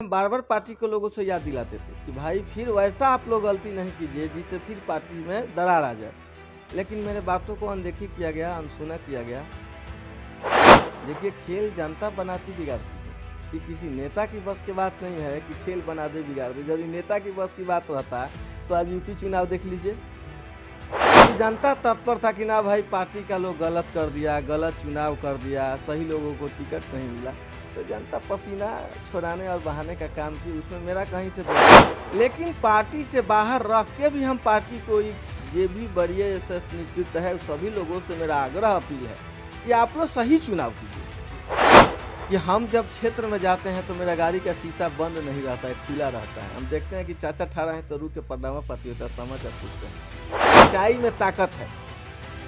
हम बार बार पार्टी के लोगों से याद दिलाते थे कि भाई फिर वैसा आप लोग गलती नहीं कीजिए जिससे फिर पार्टी में दरार आ जाए। लेकिन मेरे बातों को अनदेखी किया गया, अनसुना किया गया। देखिए, खेल जनता बनाती बिगाड़ती है, कि किसी नेता की बस की बात नहीं है कि खेल बना दे बिगाड़ दे। यदि नेता की बस की बात रहता तो आज यूपी चुनाव देख लीजिए कि जनता तत्पर था कि ना भाई पार्टी का लोग गलत कर दिया, गलत चुनाव कर दिया, सही लोगों को टिकट नहीं मिला, तो जनता पसीना छोड़ाने और बहाने का काम की, उसमें मेरा कहीं से दोष। लेकिन पार्टी से बाहर रख के भी हम पार्टी को ये भी बड़ी नेतृत्व है, सभी लोगों से मेरा आग्रह अपील है कि आप लोग सही चुनाव कीजिए। कि हम जब क्षेत्र में जाते हैं तो मेरा गाड़ी का शीशा बंद नहीं रहता है, खुला रहता है। हम देखते हैं कि चाचा ठाड़ा है तो रुक के पड़नामा पाती होता है, समझ और पूछते हैं। सच्चाई में ताकत है,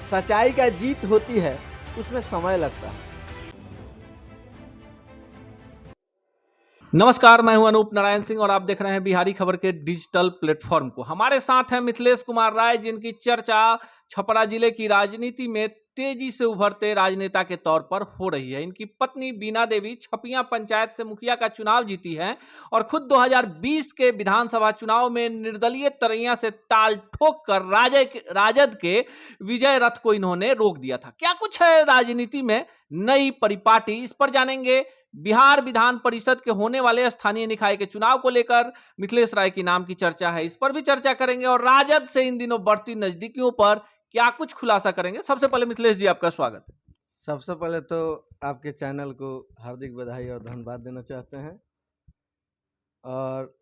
सच्चाई का जीत होती है, उसमें समय लगता है। नमस्कार, मैं हूं अनूप नारायण सिंह और आप देख रहे हैं बिहारी खबर के डिजिटल प्लेटफॉर्म को। हमारे साथ हैं मिथिलेश कुमार राय, जिनकी चर्चा छपरा जिले की राजनीति में तेजी से उभरते राजनेता के तौर पर हो रही है। इनकी पत्नी बीना देवी छपिया पंचायत से मुखिया का चुनाव जीती हैं और खुद 2020 के विधानसभा चुनाव में निर्दलीय तरैया से ताल ठोक कर राजद के विजय रथ को इन्होंने रोक दिया था। क्या कुछ है राजनीति में नई परिपाटी, इस पर जानेंगे। बिहार विधान परिषद के होने वाले स्थानीय निकाय के चुनाव को लेकर मिथिलेश राय की नाम की चर्चा है, इस पर भी चर्चा करेंगे और राजद से इन दिनों बढ़ती नजदीकियों पर क्या कुछ खुलासा करेंगे। सबसे पहले मिथिलेश जी, आपका स्वागत है। सबसे पहले तो आपके चैनल को हार्दिक बधाई और धन्यवाद देना चाहते हैं। और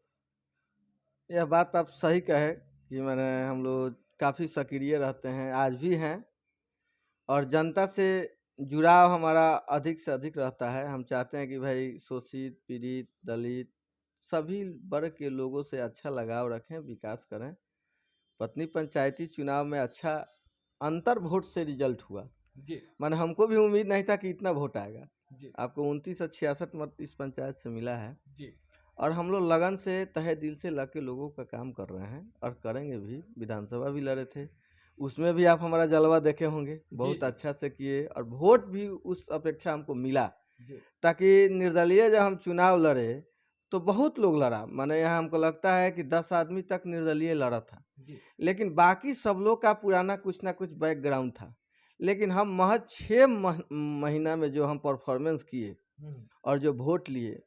यह बात आप सही कहे कि हम लोग काफ़ी सक्रिय रहते हैं, आज भी हैं, और जनता से जुड़ाव हमारा अधिक से अधिक रहता है। हम चाहते हैं कि भाई शोषित, पीड़ित, दलित सभी वर्ग के लोगों से अच्छा लगाव रखें, विकास करें। पत्नी पंचायती चुनाव में अच्छा अंतर वोट से रिजल्ट हुआ जी। हमको भी उम्मीद नहीं था कि इतना वोट आएगा जी। आपको 29 से 66 मत इस पंचायत से मिला है जी। और हम लोग लगन से तहे दिल से लग के लोगों का काम कर रहे हैं और करेंगे भी। विधानसभा भी लड़े थे, उसमें भी आप हमारा जलवा देखे होंगे, बहुत अच्छा से किए और वोट भी उस अपेक्षा हमको मिला। ताकि निर्दलीय जब हम चुनाव लड़े तो बहुत लोग लड़ा, यहाँ हमको लगता है कि 10 आदमी तक निर्दलीय लड़ा था, लेकिन बाकी सब लोग का पुराना कुछ ना कुछ बैकग्राउंड था। लेकिन हम महज 6 महीना में जो हम परफॉर्मेंस किए और जो वोट लिए,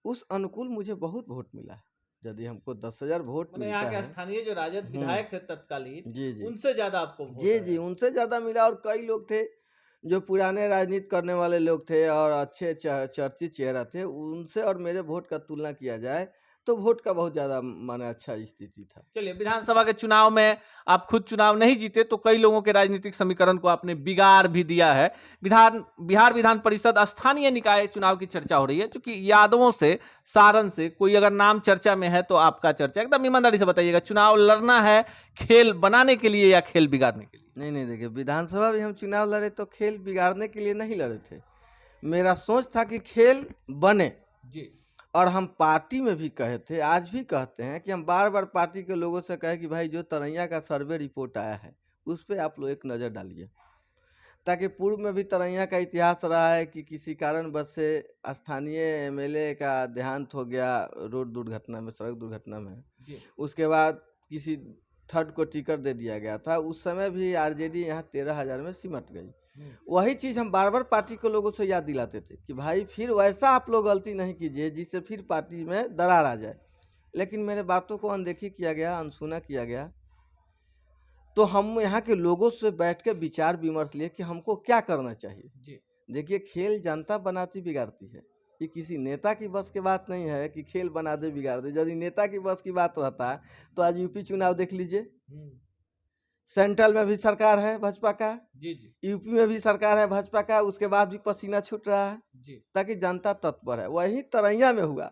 उस अनुकूल मुझे बहुत वोट मिला है। यदि हमको 10,000 वोट मिलता यहाँ है, के स्थानीय जो राजद विधायक थे तत्कालीन, जी उनसे ज्यादा आपको जी उनसे ज्यादा मिला। और कई लोग थे जो पुराने राजनीति करने वाले लोग थे और अच्छे चर्चित चेहरा थे, उनसे और मेरे वोट का तुलना किया जाए तो वोट का बहुत ज्यादा अच्छा स्थिति था। चलिए, विधानसभा के चुनाव में आप खुद चुनाव नहीं जीते तो कई लोगों के राजनीतिक समीकरण को आपने बिगाड़ भी दिया है। बिहार विधान परिषद स्थानीय निकाय चुनाव की चर्चा हो रही है, क्योंकि यादवों से, सारण से कोई अगर नाम चर्चा में है तो आपका चर्चा। एकदम ईमानदारी से बताइएगा, चुनाव लड़ना है खेल बनाने के लिए या खेल बिगाड़ने के लिए? नहीं, देखिए, विधानसभा भी हम चुनाव लड़े तो खेल बिगाड़ने के लिए नहीं लड़े थे। मेरा सोच था कि खेल बने जी। और हम पार्टी में भी कहे थे, आज भी कहते हैं कि हम बार बार पार्टी के लोगों से कहे कि भाई जो तरैया का सर्वे रिपोर्ट आया है उस पर आप लोग एक नज़र डालिए। ताकि पूर्व में भी तरैया का इतिहास रहा है कि किसी कारणवश से स्थानीय एमएलए का देहांत हो गया रोड दुर्घटना में, सड़क दुर्घटना में, उसके बाद किसी थर्ड को टिकट दे दिया गया था। उस समय भी आरजेडी यहाँ 13,000 में सिमट गई। वही चीज़ हम बार बार पार्टी के लोगों से याद दिलाते थे कि भाई फिर वैसा आप लोग गलती नहीं कीजिए जिससे फिर पार्टी में दरार आ जाए। लेकिन मेरे बातों को अनदेखी किया गया, अनसुना किया गया। तो हम यहाँ के लोगों से बैठ के विचार विमर्श लिए कि हमको क्या करना चाहिए। देखिए, खेल जनता बनाती बिगाड़ती है, ये किसी नेता की बस की बात नहीं है कि खेल बना दे बिगाड़ दे। यदि नेता की बस की बात रहता तो आज यूपी चुनाव देख लीजिए, सेंट्रल में भी सरकार है भाजपा का, यूपी में भी सरकार है भाजपा का, उसके बाद भी पसीना छूट रहा है। ताकि जनता तत्पर है। वही तरैया में हुआ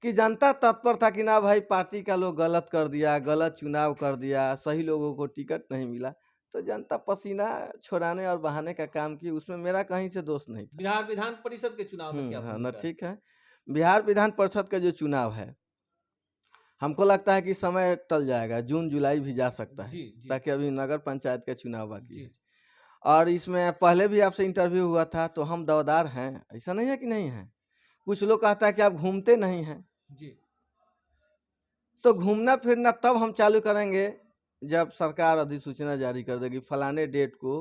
कि जनता तत्पर था कि ना भाई पार्टी का लोग गलत कर दिया, गलत चुनाव कर दिया, सही लोगों को टिकट नहीं मिला, तो जनता पसीना छोड़ाने और बहाने का काम की, उसमें मेरा कहीं से दोष नहीं था। बिहार विधान परिषद के चुनाव में क्या हाँ ना, ठीक है। बिहार विधान परिषद का जो चुनाव है, हमको लगता है कि समय टल जाएगा, जून जुलाई भी जा सकता है। ताकि अभी नगर पंचायत का चुनाव बाकी है और इसमें पहले भी आपसे इंटरव्यू हुआ था, तो हम दावेदार हैं, ऐसा नहीं है कि नहीं है। कुछ लोग कहता है कि आप घूमते नहीं हैं। जी तो घूमना फिरना तब हम चालू करेंगे जब सरकार अधिसूचना जारी कर देगी फलाने डेट को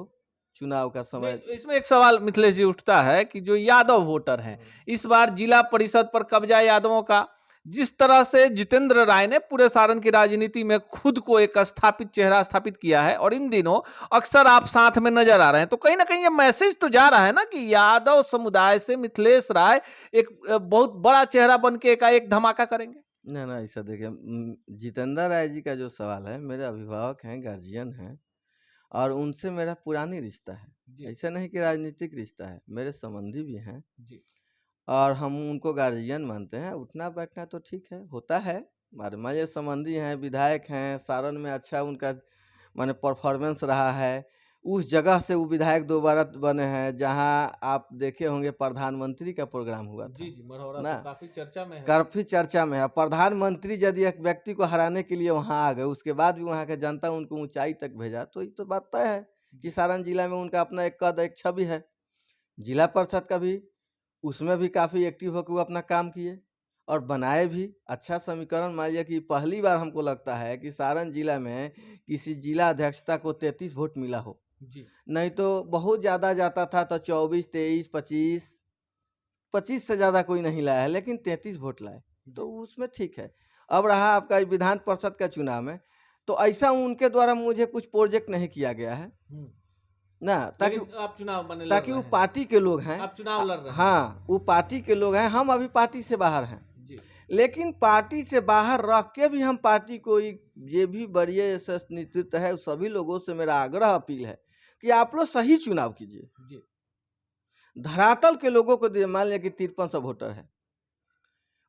चुनाव का समय। नहीं, इसमें एक सवाल मिथिलेश जी उठता है कि जो यादव वोटर हैं, इस बार जिला परिषद पर कब्जा यादवों का, जिस तरह से जितेंद्र राय ने पूरे सारण की राजनीति में खुद को एक स्थापित चेहरा स्थापित किया है और इन दिनों अक्सर आप साथ में नजर आ रहे हैं, तो कहीं ना कहीं ये मैसेज तो जा रहा है ना कि यादव समुदाय से मिथिलेश राय एक बहुत बड़ा चेहरा बन के एक धमाका करेंगे। ना ऐसा देखिए, जितेंद्र राय जी का जो सवाल है, मेरे अभिभावक हैं, गार्जियन हैं और उनसे मेरा पुरानी रिश्ता है। ऐसा नहीं कि राजनीतिक रिश्ता है, मेरे संबंधी भी हैं जी और हम उनको गार्जियन मानते हैं। उठना बैठना तो ठीक है, होता है। हमारे संबंधी हैं, विधायक हैं, सारण में अच्छा उनका माने परफॉर्मेंस रहा है। उस जगह से वो विधायक दोबारा बने हैं जहां आप देखे होंगे प्रधानमंत्री का प्रोग्राम हुआ था। जी मढ़ौरा ना तो काफी चर्चा में है। काफी चर्चा में है। प्रधानमंत्री यदि एक व्यक्ति को हराने के लिए वहां आ गए, उसके बाद भी वहां के जनता उनको ऊंचाई तक भेजा, तो ये तो बात तय है कि सारण जिला में उनका अपना एक कद, एक छवि है। जिला परिषद का भी, उसमें भी काफ़ी एक्टिव होकर वो अपना काम किए और बनाए भी अच्छा समीकरण। मान लिया कि पहली बार हमको लगता है कि सारण जिला में किसी जिला अध्यक्षता को 33 वोट मिला हो। जी नहीं तो बहुत ज़्यादा जाता था तो 24, 23, 25 से ज़्यादा कोई नहीं लाया है, लेकिन 33 वोट लाए तो उसमें ठीक है। अब रहा आपका विधान परिषद का चुनाव में, तो ऐसा उनके द्वारा मुझे कुछ प्रोजेक्ट नहीं किया गया है ना, ताकि आप चुनाव बने लड़ ताकि रहे वो हैं। पार्टी के लोग हैं। आप चुनाव लड़ रहे हैं। हाँ, वो पार्टी के लोग हैं, हम अभी पार्टी से बाहर हैं। जी लेकिन पार्टी से बाहर रख के भी हम पार्टी को, ये भी बड़ी नेतृत्व है, सभी लोगों से मेरा आग्रह अपील है कि आप लोग सही चुनाव कीजिए। जी धरातल के लोगों को दे। मान लिया कि 5300 वोटर है,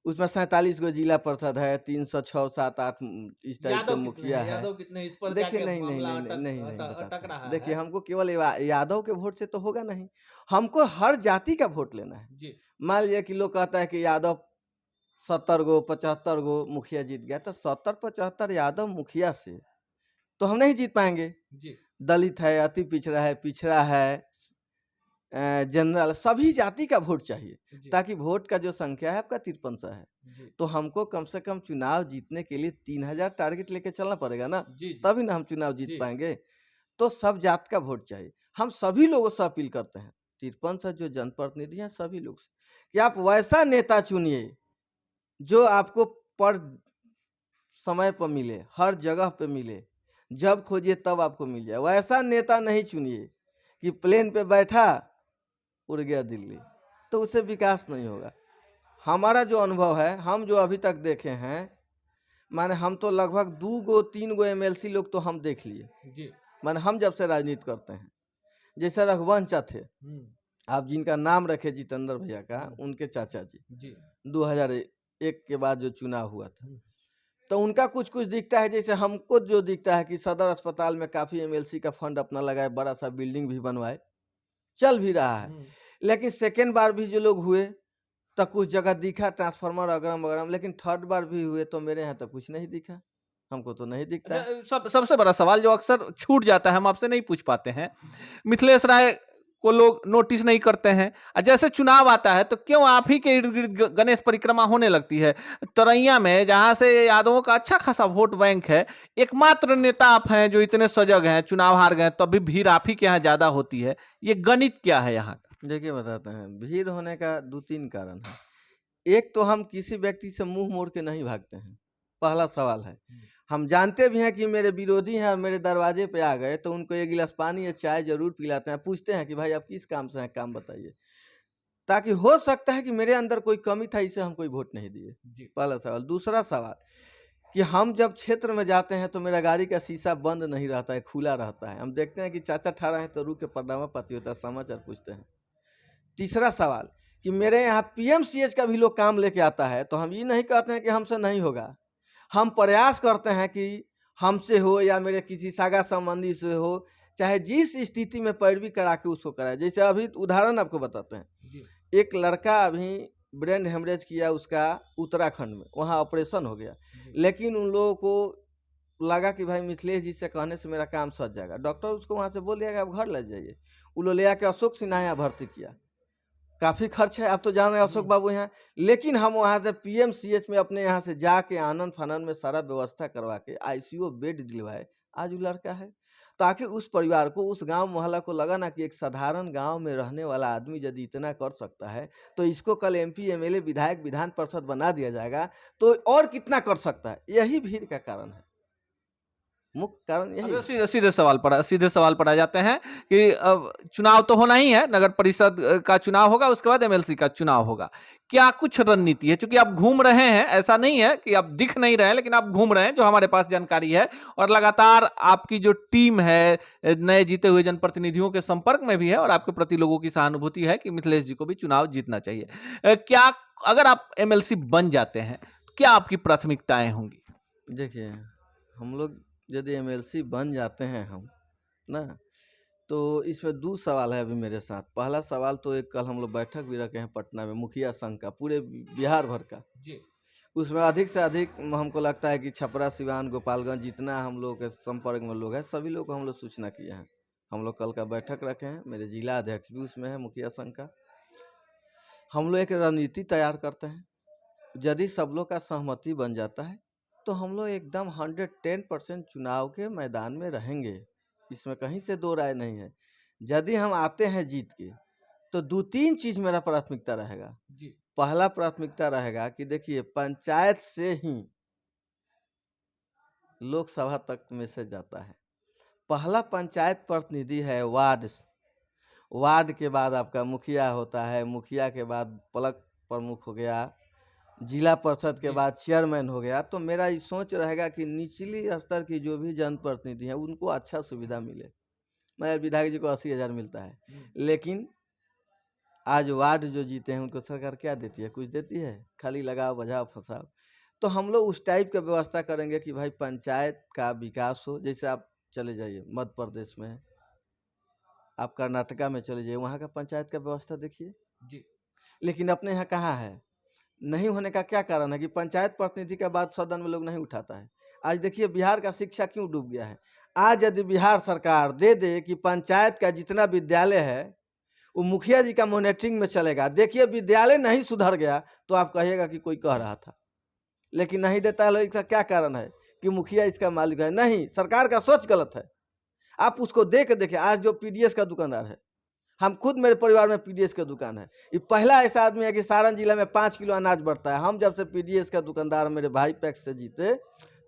उसमें 47 गो जिला परिषद है, 306, 7, 8 इस टाइप के मुखिया है। यादव कितने इस पर देखिए जाके नहीं नहीं मामला नहीं नहीं नहीं नहीं अटक बताते रहा हैं। देखिए है। हमको केवल यादव के वोट से तो होगा नहीं, हमको हर जाति का वोट लेना है। जी मान लिया कि लोग कहता है कि यादव 70 गो 75 गो मुखिया जीत गया, तो 70-75 यादव मुखिया से तो हम नहीं जीत पाएंगे। जी दलित है, अति पिछड़ा है, जनरल, सभी जाति का वोट चाहिए, ताकि वोट का जो संख्या है आपका 5300 है, तो हमको कम से कम चुनाव जीतने के लिए 3000 टारगेट लेके चलना पड़ेगा ना, तभी ना हम चुनाव जीत पाएंगे। तो सब जात का वोट चाहिए। हम सभी लोगों से अपील करते हैं, 5300 जो जनप्रतिनिधि हैं सभी लोग से, कि आप वैसा नेता चुनिए जो आपको पर समय पर मिले, हर जगह पे मिले, जब खोजिए तब आपको मिल जाए। वैसा नेता नहीं चुनिए कि प्लेन पे बैठा उड़ गया दिल्ली, तो उससे विकास नहीं होगा। हमारा जो अनुभव है, हम जो अभी तक देखे हैं, माने हम तो लगभग 2 गो 3 गो MLC लोग तो हम देख लिए, माने हम जब से राजनीति करते हैं। जैसे रघुवंश थे, आप जिनका नाम रखे जितेंद्र भैया का, उनके चाचा जी 2001 के बाद जो चुनाव हुआ था, तो उनका कुछ कुछ दिखता है। जैसे हमको जो दिखता है कि सदर अस्पताल में काफ़ी MLC का फंड अपना लगाए, बड़ा सा बिल्डिंग भी बनवाए, चल भी रहा है। लेकिन सेकेंड बार भी जो लोग हुए तो कुछ जगह दिखा ट्रांसफार्मर अगरम वगरम, लेकिन थर्ड बार भी हुए तो मेरे यहाँ तो कुछ नहीं दिखा, हमको तो नहीं दिखता। अच्छा, सबसे बड़ा सवाल जो अक्सर छूट जाता है, हम आपसे नहीं पूछ पाते हैं, मिथिलेश राय को लोग नोटिस नहीं करते हैं। जैसे चुनाव आता है तो क्यों आप ही के इर्द गिर्द गणेश परिक्रमा होने लगती है। तरैया में जहां से यादवों का अच्छा खासा वोट बैंक है, एकमात्र नेता आप हैं जो इतने सजग हैं, चुनाव हार गए तभी भीड़ आप ही के यहाँ ज्यादा होती है। ये गणित क्या है यहाँ का? देखिए बताते हैं, भीड़ होने का 2-3 कारण है। एक तो हम किसी व्यक्ति से मुंह मोड़ के नहीं भागते हैं, पहला सवाल है। हम जानते भी हैं कि मेरे विरोधी हैं और मेरे दरवाजे पे आ गए तो उनको एक गिलास पानी या चाय जरूर पिलाते हैं, पूछते हैं कि भाई आप किस काम से हैं, काम बताइए, ताकि हो सकता है कि मेरे अंदर कोई कमी था, इसे हम कोई वोट नहीं दिए। पहला सवाल। दूसरा सवाल कि हम जब क्षेत्र में जाते हैं तो मेरा गाड़ी का शीशा बंद नहीं रहता है, खुला रहता है। हम देखते हैं कि चाचा ठहरा है तो रुक के परनामा पाती होता है, समाचार पूछते हैं। तीसरा सवाल कि मेरे यहाँ PMCH का भी लोग काम लेके आता है, तो हम ये नहीं कहते हैं कि हमसे नहीं होगा, हम प्रयास करते हैं कि हमसे हो या मेरे किसी सागा संबंधी से हो, चाहे जिस स्थिति में पैरवी करा के उसको कराए। जैसे अभी उदाहरण आपको बताते हैं, एक लड़का अभी ब्रेन हेमरेज किया उसका उत्तराखंड में, वहाँ ऑपरेशन हो गया, लेकिन उन लोगों को लगा कि भाई मिथिलेश जी से कहने से मेरा काम सज जाएगा। डॉक्टर उसको वहाँ से बोल दिया कि आप घर ले जाइए। वो लोग ले आके अशोक सिन्हा यहाँ भर्ती किया, काफ़ी खर्च है, आप तो जान रहे हैं अशोक बाबू यहाँ। लेकिन हम वहाँ से पीएमसीएच में अपने यहाँ से जाके आनन फानन में सारा व्यवस्था करवा के आईसीयू बेड दिलवाए, आज वो लड़का है। तो आखिर उस परिवार को, उस गांव मोहल्ला को लगा ना कि एक साधारण गांव में रहने वाला आदमी यदि इतना कर सकता है तो इसको कल एमपी एमएलए विधायक विधान परिषद बना दिया जाएगा तो और कितना कर सकता है। यही भीड़ का कारण है, मुख्य कारण यही अब है। सीधे सवाल पर आ जाते हैं कि अब चुनाव तो होना ही है, नगर परिषद का चुनाव होगा, उसके बाद एमएलसी का चुनाव होगा। क्या कुछ रणनीति है? क्योंकि आप घूम रहे हैं, ऐसा नहीं है कि आप दिख नहीं रहे हैं, लेकिन आप घूम रहे हैं, जो हमारे पास जानकारी है, और लगातार आपकी जो टीम है नए जीते हुए जनप्रतिनिधियों के संपर्क में भी है, और आपके प्रति लोगों की सहानुभूति है कि मिथिलेश जी को भी चुनाव जीतना चाहिए। क्या अगर आप एमएलसी बन जाते हैं तो क्या आपकी प्राथमिकताएं होंगी? देखिए, हम लोग यदि एमएलसी बन जाते हैं हम ना, तो इसमें 2 सवाल है अभी मेरे साथ। पहला सवाल तो एक कल हम लोग बैठक भी रखे हैं पटना में मुखिया संघ का, पूरे बिहार भर का। जी। उसमें अधिक से अधिक हमको लगता है कि छपरा, सिवान, गोपालगंज जितना हम लोग के संपर्क में लोग हैं, सभी लोग को हम लोग सूचना किए हैं। हम लोग कल का बैठक रखे हैं, मेरे जिला अध्यक्ष भी उसमें है मुखिया संघ का। हम लोग एक रणनीति तैयार करते हैं, यदि सब लोग का सहमति बन जाता है तो हम लोग एकदम 110% चुनाव के मैदान में रहेंगे, इसमें कहीं से दो राय नहीं है। यदि हम आते हैं जीत के तो 2-3 चीज़ मेरा प्राथमिकता रहेगा। जी। पहला प्राथमिकता रहेगा कि देखिए, पंचायत से ही लोकसभा तक मैसेज जाता है। पहला पंचायत प्रतिनिधि है वार्ड के बाद आपका मुखिया होता है, मुखिया के बाद ब्लॉक प्रमुख हो गया, जिला परिषद के बाद चेयरमैन हो गया। तो मेरा ये सोच रहेगा कि निचली स्तर की जो भी जनप्रतिनिधि हैं उनको अच्छा सुविधा मिले। मैं विधायक जी को 80,000 मिलता है, लेकिन आज वार्ड जो जीते हैं उनको सरकार क्या देती है? कुछ देती है? खाली लगाओ, बजाओ, फंसाओ। तो हम लोग उस टाइप का व्यवस्था करेंगे कि भाई पंचायत का विकास हो। जैसे आप चले जाइए मध्य प्रदेश में, आप कर्नाटका में चले जाइए, वहाँ का पंचायत का व्यवस्था देखिए। जी। लेकिन अपने यहाँ कहाँ है? नहीं होने का क्या कारण है कि पंचायत प्रतिनिधि का बात सदन में लोग नहीं उठाता है। आज देखिए बिहार का शिक्षा क्यों डूब गया है। आज यदि बिहार सरकार दे दे कि पंचायत का जितना विद्यालय है वो मुखिया जी का मॉनिटरिंग में चलेगा, देखिए विद्यालय नहीं सुधर गया तो आप कहिएगा कि कोई कह रहा था, लेकिन नहीं देता है। इसका क्या कारण है कि मुखिया इसका मालिक है? नहीं, सरकार का सोच गलत है। आप उसको दे के देखिए, आज जो पीडीएस का दुकानदार है, हम खुद, मेरे परिवार में पीडीएस का दुकान है, ये पहला ऐसा आदमी है कि सारण जिला में 5 किलो अनाज बढ़ता है। हम जब से पीडीएस का दुकानदार मेरे भाई पैक्स से जीते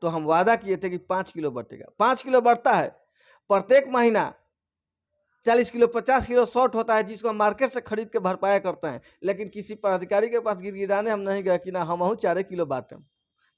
तो हम वादा किए थे कि 5 किलो बढ़ेगा। 5 किलो बढ़ता है, प्रत्येक महीना 40 किलो 50 किलो शॉर्ट होता है, जिसको हम मार्केट से खरीद के भरपाया करते हैं। लेकिन किसी पदाधिकारी के पास गिराने हम नहीं गए कि ना हम 4 किलो बांटें,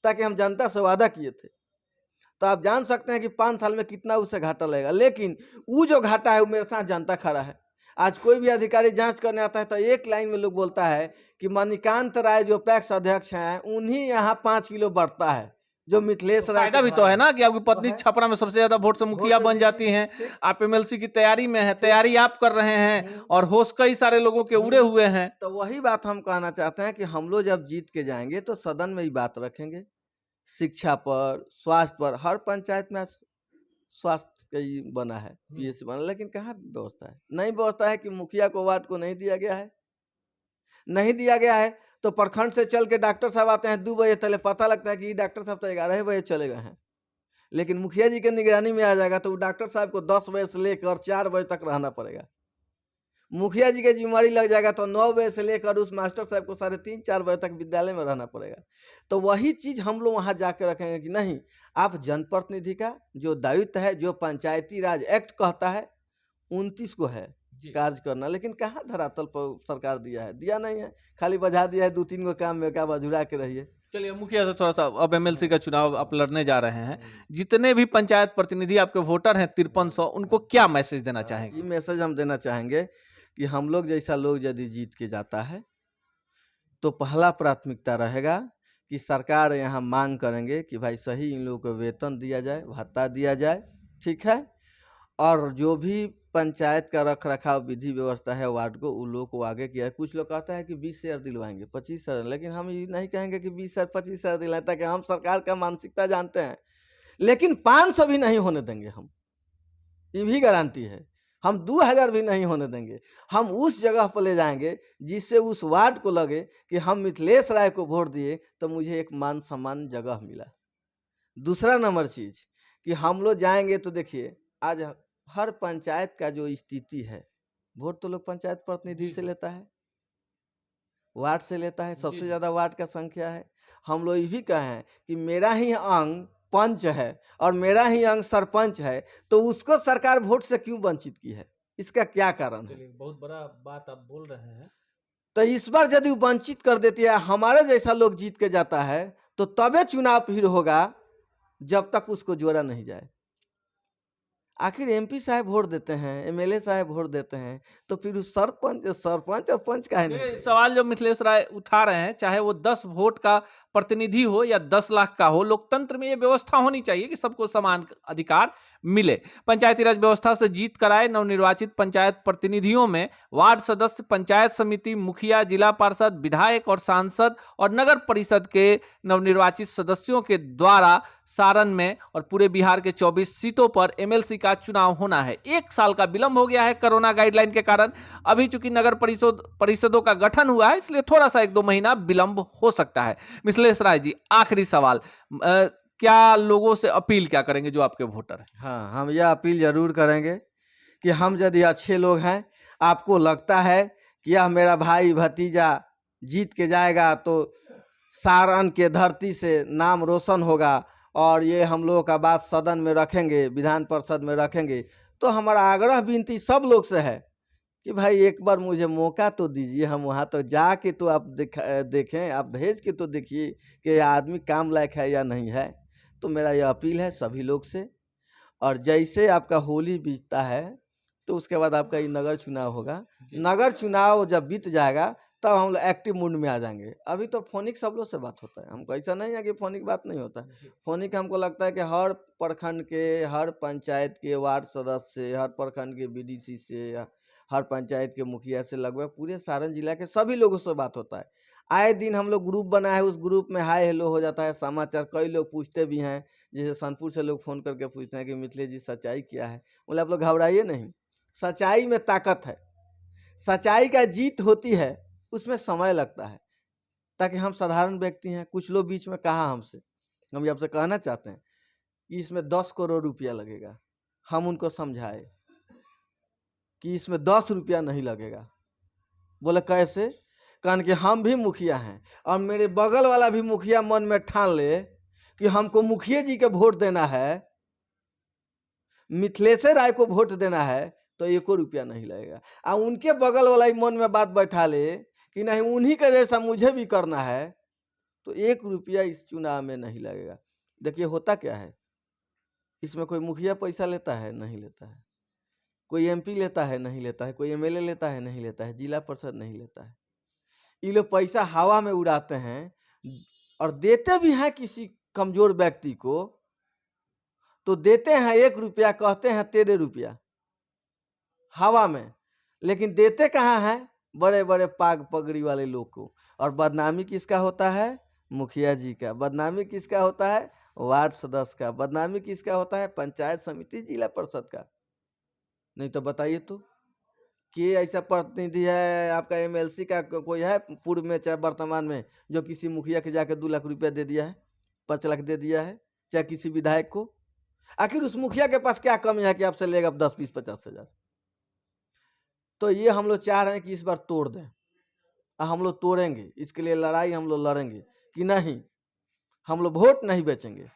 ताकि हम जनता से वादा किए थे। तो आप जान सकते हैं कि 5 साल में कितना उससे घाटा लगेगा। लेकिन वो जो घाटा है वो मेरे साथ जनता खड़ा है। आज कोई भी अधिकारी जांच करने आता है तो एक लाइन में लोग बोलता है कि मणिकांत राय जो पैक्स अध्यक्ष हैं उन्हीं यहाँ 5 किलो बढ़ता है, जो मिथिलेश राय फायदा भी तो है ना कि आपकी पत्नी है। छपरा में सबसे ज्यादा वोट से मुखिया से बन जीती, जाती हैं, ठीक। आप एमएलसी की तैयारी में हैं, तैयारी आप कर रहे हैं, और होश कई सारे लोगों के उड़े हुए हैं। तो वही बात हम कहना चाहते हैं कि हम लोग जब जीत के जाएंगे तो सदन में ही बात रखेंगे, शिक्षा पर, स्वास्थ्य पर। हर पंचायत में स्वास्थ्य का ही बना है, पीएससी बना, लेकिन कहाँ व्यवस्था है? नहीं व्यवस्था है कि मुखिया को वार्ड को नहीं दिया गया है। नहीं दिया गया है तो प्रखंड से चल के डॉक्टर साहब आते हैं 2 बजे तले, पता लगता है कि ये डॉक्टर साहब तो 11 बजे चले गए हैं। लेकिन मुखिया जी के निगरानी में आ जाएगा तो डॉक्टर साहब को 10 बजे से लेकर 4 बजे तक रहना पड़ेगा। मुखिया जी की जिम्मेवारी लग जाएगा तो 9 बजे से लेकर उस मास्टर साहब को 3:30-4 बजे तक विद्यालय में रहना पड़ेगा। तो वही चीज़ हम लोग वहाँ जाके रखेंगे कि नहीं, आप जनप्रतिनिधि का जो दायित्व है, जो पंचायती राज एक्ट कहता है 29 को है कार्य करना, लेकिन कहाँ धरातल पर सरकार दिया है? दिया नहीं है, खाली बजा दिया है 2-3 गो काम में, क्या बजुरा के रहिए। चलिए मुखिया से थोड़ा सा, अब एमएलसी का चुनाव आप लड़ने जा रहे हैं, जितने भी पंचायत प्रतिनिधि आपके वोटर हैं 5300, उनको क्या मैसेज देना चाहेंगे? ये मैसेज हम देना चाहेंगे कि हम लोग जैसा लोग यदि जीत के जाता है तो पहला प्राथमिकता रहेगा कि सरकार यहाँ मांग करेंगे कि भाई सही इन लोगों को वेतन दिया जाए, भत्ता दिया जाए, ठीक है। और जो भी पंचायत का रख रखाव विधि व्यवस्था है वार्ड को, उन लोगों को आगे किया है। कुछ लोग कहता है कि 20 शेयर दिलवाएंगे, 25 शेयर, लेकिन हम ये नहीं कहेंगे कि 20 शेयर 25 शेयर दिलाएं, ताकि हम सरकार का मानसिकता जानते हैं। लेकिन 500 भी नहीं होने देंगे हम, ये भी गारंटी है। हम 2000 भी नहीं होने देंगे। हम उस जगह पर ले जाएंगे जिससे उस वार्ड को लगे कि हम मिथिलेश राय को वोट दिए तो मुझे एक मान सम्मान जगह मिला। दूसरा नंबर चीज कि हम लोग जाएंगे तो देखिए आज हर पंचायत का जो स्थिति है, वोट तो लोग पंचायत प्रतिनिधि से लेता है, वार्ड से लेता है, सबसे ज़्यादा वार्ड का संख्या है। हम लोग ये भी कहें कि मेरा ही अंग पंच है और मेरा ही अंग सरपंच है, तो उसको सरकार वोट से क्यों वंचित की है, इसका क्या कारण है? बहुत बड़ा बात आप बोल रहे हैं। तो इस बार यदि वंचित कर देती है, हमारे जैसा लोग जीत के जाता है, तो तबे चुनाव फिर होगा, जब तक उसको जोड़ा नहीं जाए। आखिर एमपी साहब वोट देते हैं, एमएलए साहब वोट देते हैं, तो फिर उस सरपंच और पंच काहे नहीं देते? सवाल जो मिथिलेश राय उठा रहे हैं, चाहे वो 10 वोट का प्रतिनिधि हो या 10 लाख का हो, लोकतंत्र में ये व्यवस्था होनी चाहिए कि सबको समान अधिकार मिले। पंचायती राज व्यवस्था से जीत कराए नवनिर्वाचित पंचायत प्रतिनिधियों में वार्ड सदस्य, पंचायत समिति मुखिया, जिला पार्षद, विधायक और सांसद और नगर परिषद के नवनिर्वाचित सदस्यों के द्वारा सारण में और पूरे बिहार के 24 सीटों पर एमएलसी का चुनाव होना है। 1 साल का विलंब हो गया है कोरोना गाइडलाइन के कारण। अभी चूंकि नगर परिषदों का गठन हुआ है, इसलिए थोड़ा सा 1-2 महीना विलंब हो सकता है। मिथिलेश राय जी, आखिरी सवाल, क्या लोगों से अपील क्या करेंगे जो आपके वोटर हैं? हाँ, हम यह अपील जरूर करेंगे कि हम यदि अच्छे लोग हैं, आपको लगता है कि यह मेरा भाई भतीजा जीत के जाएगा तो सारण के धरती से नाम रोशन होगा और ये हम लोगों का बात सदन में रखेंगे, विधान परिषद में रखेंगे, तो हमारा आग्रह विनती सब लोग से है कि भाई एक बार मुझे मौका तो दीजिए, हम वहाँ तो जाके तो आप देखें, आप भेज के तो देखिए कि यह आदमी काम लायक है या नहीं है। तो मेरा यह अपील है सभी लोग से। और जैसे आपका होली बीतता है तो उसके बाद आपका ये नगर चुनाव होगा। नगर चुनाव जब बीत जाएगा तब हम लोग एक्टिव मूड में आ जाएंगे। अभी तो फोनिक सब लोग से बात होता है, हमको ऐसा नहीं है कि फोनिक बात नहीं होता है। फोनिक हमको लगता है कि हर प्रखंड के, हर पंचायत के वार्ड सदस्य से, हर प्रखंड के बीडीसी से, हर पंचायत के मुखिया से, लगभग पूरे सारण जिला के सभी लोगों से बात होता है। आए दिन हम लोग ग्रुप बनाए है, उस ग्रुप में हाय हेलो हो जाता है, समाचार कई लोग पूछते भी हैं। जैसे सोनपुर से लोग फ़ोन करके पूछते हैं कि मिथिलेश जी सच्चाई क्या है। बोले आप लोग घबराइए नहीं, सच्चाई में ताकत है। सच्चाई का जीत होती है, उसमें समय लगता है। ताकि हम साधारण व्यक्ति हैं, कुछ लोग बीच में कहा हमसे, हम आपसे कहना चाहते हैं कि इसमें 10 करोड़ रुपया लगेगा। हम उनको समझाए कि इसमें 10 रुपया नहीं लगेगा। बोले कैसे? कहन कि हम भी मुखिया हैं और मेरे बगल वाला भी मुखिया मन में ठान ले कि हमको मुखिया जी के वोट देना है, मिथिलेश राय को वोट देना है, तो 1 रुपया नहीं लगेगा। और उनके बगल वाला ही मन में बात बैठा ले कि नहीं उन्हीं के जैसा मुझे भी करना है, तो 1 रुपया इस चुनाव में नहीं लगेगा। देखिए होता क्या है, इसमें कोई मुखिया पैसा लेता है? नहीं लेता है। कोई एमपी लेता है? नहीं लेता है। कोई एमएलए लेता है? नहीं लेता है। जिला परिषद नहीं लेता है। ये लोग पैसा हवा में उड़ाते हैं और देते भी हैं किसी कमजोर व्यक्ति को, तो देते हैं 1 रुपया, कहते हैं 13 रुपया हवा में, लेकिन देते कहाँ हैं? बड़े बड़े पाग पगड़ी वाले लोग को। और बदनामी किसका होता है? मुखिया जी का। बदनामी किसका होता है? वार्ड सदस्य का। बदनामी किसका होता है? पंचायत समिति, जिला परिषद का। नहीं तो बताइए तो कि ऐसा प्रतिनिधि है आपका एमएलसी का कोई है पूर्व में चाहे वर्तमान में जो किसी मुखिया के जाकर 2 लाख रुपया दे दिया है, 5 लाख दे दिया है, चाहे किसी विधायक को? आखिर उस मुखिया के पास क्या कमी है कि आपसे लेगा 10, 20, 50 हजार? तो ये हम लोग चाह रहे हैं कि इस बार तोड़ दें। हम लोग तोड़ेंगे, इसके लिए लड़ाई हम लोग लड़ेंगे कि नहीं, हम लोग वोट नहीं बेचेंगे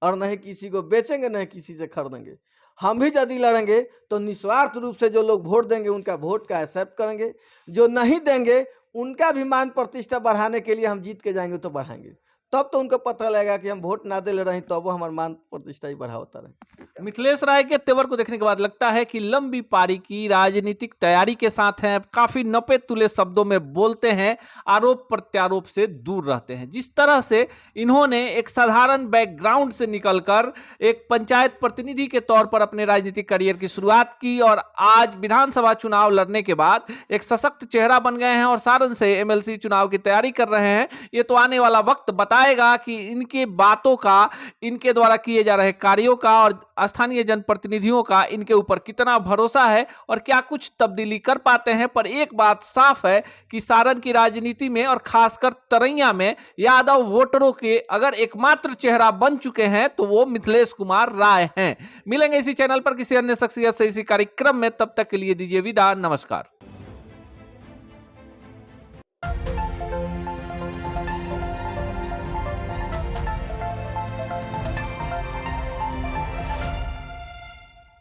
और नहीं किसी को बेचेंगे, नहीं किसी से खरीदेंगे। हम भी यदि लड़ेंगे तो निस्वार्थ रूप से जो लोग वोट देंगे उनका वोट का एक्सेप्ट करेंगे, जो नहीं देंगे उनका भी मान प्रतिष्ठा बढ़ाने के लिए हम जीत के जाएंगे तो बढ़ाएंगे। तब तो उनको पता लगेगा कि हम वोट ना दे ले रहे, तो वो हमारा मान प्रतिष्ठा ही बढ़ा होता रहे। मिथिलेश राय के तेवर को देखने के बाद लगता है कि लंबी पारी की राजनीतिक तैयारी के साथ हैं, काफी नपे तुले शब्दों में बोलते हैं, आरोप प्रत्यारोप से दूर रहते हैं। जिस तरह से इन्होंने एक साधारण बैकग्राउंड से निकलकर एक पंचायत प्रतिनिधि के तौर पर अपने राजनीतिक करियर की शुरुआत की और आज विधानसभा चुनाव लड़ने के बाद एक सशक्त चेहरा बन गए हैं और सारण से एमएलसी चुनाव की तैयारी कर रहे हैं, ये तो आने वाला वक्त बता बताएगा कि इनके बातों का, इनके द्वारा किए जा रहे कार्यों का और स्थानीय जनप्रतिनिधियों का इनके ऊपर कितना भरोसा है और क्या कुछ तब्दीली कर पाते हैं। पर एक बात साफ है कि सारण की राजनीति में और खासकर तरैया में यादव वोटरों के अगर एकमात्र चेहरा बन चुके हैं तो वो मिथिलेश कुमार राय हैं। मिलेंगे इसी चैनल पर किसी अन्य शख्सियत से इसी कार्यक्रम में, तब तक के लिए दीजिए विदा, नमस्कार।